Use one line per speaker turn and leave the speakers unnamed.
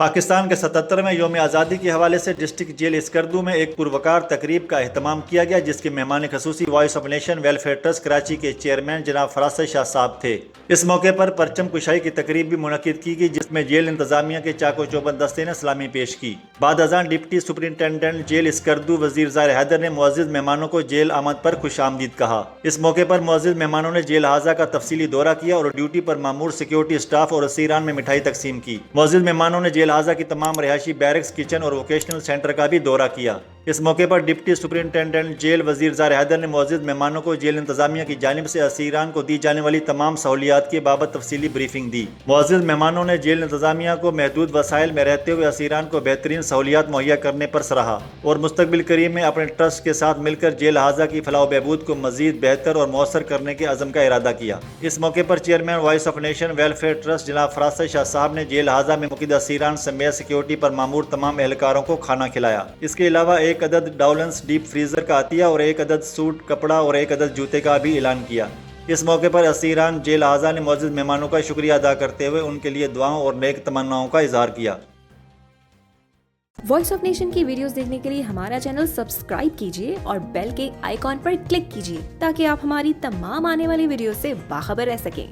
پاکستان کے 77ویں یوم آزادی کے حوالے سے ڈسٹرکٹ جیل اسکردو میں ایک پروقار تقریب کا اہتمام کیا گیا، جس کے مہمان خصوصی voice of nation welfare trust Karachi کے چیئرمین جناب فراست شاہ صاحب تھے۔ اس موقع پر پرچم کشائی کی تقریب بھی منعقد کی گئی، جس میں جیل انتظامیہ کے چاق و چوبند دستے نے سلامی پیش کی۔ بعد ازاں ڈپٹی سپرنٹینڈنٹ جیل اسکردو وزیر ظاہر حیدر نے معزز مہمانوں کو جیل آمد پر خوش آمدید کہا۔ اس موقع پر معزز مہمانوں نے جیل اعضا کا تفصیلی دورہ کیا اور ڈیوٹی پر مامور سیکیورٹی اسٹاف اور اسیران میں مٹھائی تقسیم کی۔ معزز مہمانوں نے جیل اعضا کی تمام رہائشی بیرکس، کچن اور ووکیشنل سینٹر کا بھی دورہ کیا۔ اس موقع پر ڈپٹی سپرنٹینڈنٹ جیل وزیر ظاہر حیدر نے معزز مہمانوں کو جیل انتظامیہ کی جانب سے اسیران کو دی جانے والی تمام سہولیات کے بابت تفصیلی بریفنگ دی۔ معزز مہمانوں نے جیل انتظامیہ کو محدود وسائل میں رہتے ہوئے اسیران کو بہترین سہولیات مہیا کرنے پر سراہا اور مستقبل قریب میں اپنے ٹرسٹ کے ساتھ مل کر جیل اعضا کی فلاح و بہبود کو مزید بہتر اور مؤثر کرنے کے عزم کا ارادہ کیا۔ اس موقع پر chairman voice of nation welfare trust جناب فراست شاہ صاحب نے جیل اعضا میں مقید اسیران سمیت سیکیورٹی پر مامور تمام اہلکاروں کو کھانا کھلایا۔ اس کے علاوہ ایک عدد ڈاولنس ڈیپ فریزر کا عطیہ اور ایک عدد سوٹ کپڑا اور ایک عدد جوتے کا بھی اعلان کیا۔ اس موقع پر اسیران جیل اعضا نے معزز مہمانوں کا شکریہ ادا کرتے ہوئے ان کے لیے دعاؤں اور نیک تمناؤں کا اظہار کیا۔
وائس آف نیشن کی ویڈیوز دیکھنے کے لیے ہمارا چینل سبسکرائب کیجیے اور بیل کے آئیکن پر کلک کیجیے تاکہ آپ ہماری تمام آنے والی ویڈیوز سے باخبر رہ سکیں۔